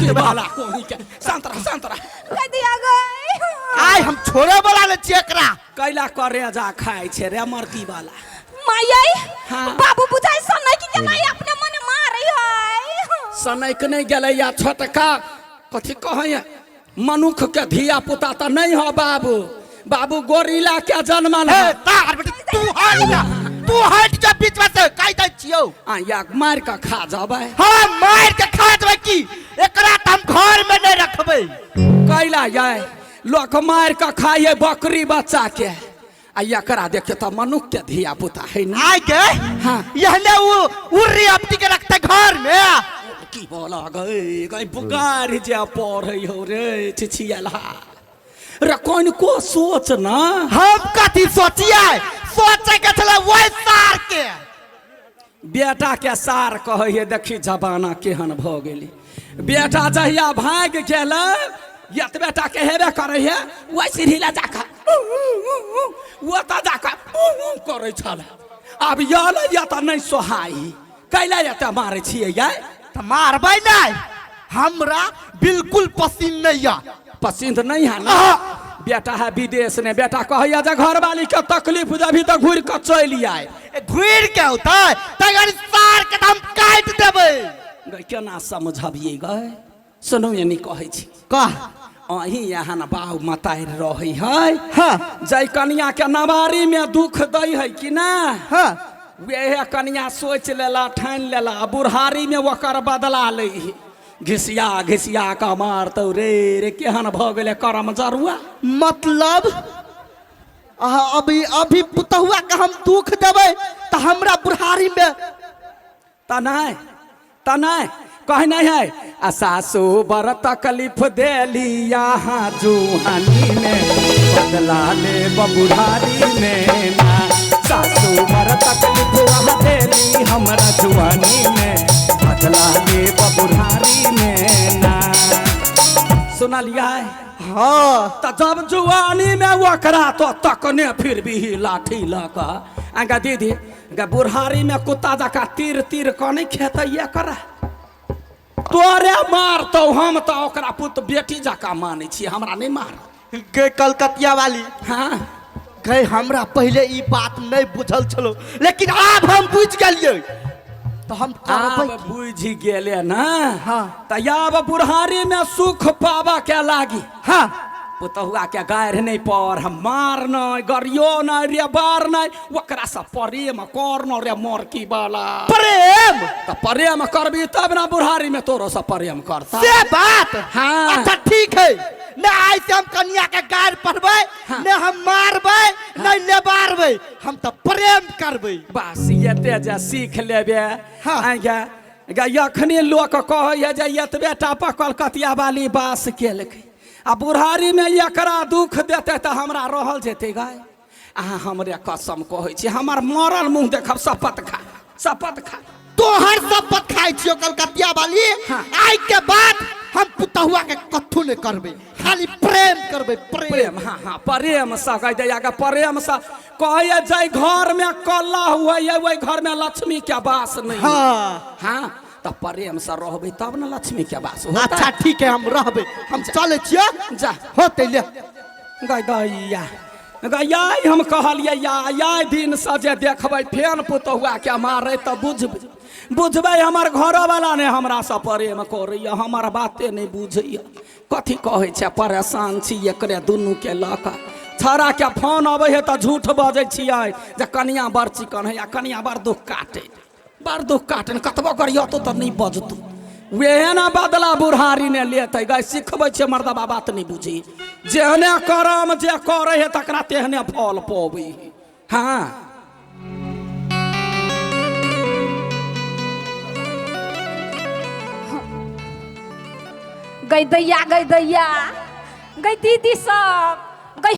के वाला कोई के संतरा कह दिया गई आय हम छोड़े वाला ने चेकरा कैला करे जा खाए छे रे मरती वाला माई हाँ। बाबू बुझाई सनई की केना अपने मने मारै है सनैक नहीं गेलै या छोटका कथी कहै मनुख के धिया पुता त नहीं हो बाबू बाबू गोरिल्ला के जन्मल ए तार बेटी तू हट जा बीच में से कह दै छियौ आ या मार के खा जाबै हां मार के खा देबै की एकरा त हम घर में नहीं रखबै कैला जाय लोक मार के खाए बकरी बच्चा के आ एकरा देखे त मनुख के धिया पुता है ना आय के हां यहने वो उर्री अपटी के रखते घर में की बोला गई बुगार जे पढ़ै हो रे छिछियाला रे कोन को सोच ना हम कथी सोचिए सोचे के छले वही सार के बेटा के सार कहै देखी जमाना केहन भ गेली बेटा जहिया भाग गेल यत बेटा के हेबे करे है वही सीढ़ीला जाका वो त जाका करे छले अब याल या त नहीं सोहाई कैला या त मारे छिए या त मारबै नहीं हमरा बिल्कुल पसंद नहीं है पसंद नहीं है ना बेटा है विदेश ने बेटा कहैया जे घर वाली के तकलीफ जभी तो घूर के चली आए घूर के होता तगर सार के हम काट देबै गई केना समझबिए गए सुनो ये नहीं कहै छी कह अही यहाँ न बाऊ मतार रही है हां जय कन्या के नवारी में दुख दई है कि ना हां वे कन्या सोच लेला ठान लेला बुढ़ारी में ओकर बदला ले घिसिया का मारतौ रे केहन भ गेले करम जरुआ मतलब अभी पुतहुआ के हम दुख देबै त हमरा बुढ़ारी में त नहीं कह नहीं है आ सासू बर तकलीफ देली यहाँ जुहानी में बदला ले बुढ़ारी में ना सासू बर तकलीफ देली हमरा जुहानी में बदला ले बुढ़ारी में ना सुना लिया है हाँ त जब जुआनी में वकरा तो तकने फिर भी लाठी लगा आगा दीदी बुढ़ारी में कुत्ता जका तीर तीर कने खेतैया करा तोरे मारतो हम तो ओकरा पुत बेटी जका माने छी हमरा नहीं मार गे कलकतिया वाली हाँ गे हमरा पहले ई बात नहीं बुझल छलो लेकिन अब हम बुझ गेलिए तो हम अब बुझ गेले ना हाँ त अब बुढ़ारी में सुख पावा के लागी हाँ पुतहुआ के गायर नहीं पर हम मार नहीं गरियो नहीं रे बार नहीं ओकरा से प्रेम करनो रे मोरकी वाला प्रेम त प्रेम करबी तब ना बुढ़ारी में तोरो से प्रेम करता से बात हाँ अच्छा ठीक है न ऐसे हम कन्या के गायर पढ़बै न हम मारबै न लेबारबै हम तो प्रेम करबै बस ये तेजा सीख लेबे हाँ आगे यखनी लोक कहै जे यत बेटा पकल कतिया वाली बास केलकै आ बुढ़ारी में एकरा दुख देते तो हमरा रहल जेते गाय अहाँ हमरे कसम कहै छी हमर मरल मुंह देखब शपथ खा तोहर शपथ खाइ छियो कलकतिया वाली हाँ। आई के बाद हम पुतहुआ के कथु नहीं करबै खाली प्रेम करबै प्रेम हाँ प्रेम से कह दे आगे प्रेम से कहे जाय घर में कल्ला हुआ है वही घर में लक्ष्मी के वास नहीं हाँ तो प्रेम से रहबै तब न लक्ष्मी के वास होता अच्छा ठीक है हम रहबै हम चले छियै जा होते ले गैया हम कहलिए या दिन से जे देखबै फेन पुतहुआ के मारे तो बुझबै हमर घर वाला ने हमरा से प्रेम करैया हमर बाते नहीं बुझैया कथी कहै छै परेशान छी एकरे दुनू के लक छौड़ा के फोन अबै है तो झूठ बजै छियै जे कनिया बड़ चिकन है या कनिया बड़ दुख काटे कतबो करियो तो नहीं बजतू वेहे ना बदला बुढ़ारी ने लेते गए सिखबै छै मर्दबा बात नहीं बुझी जेहने करम जे करे है तकरा तेहने फल पबै हाँ गई दैया गई दीदी सब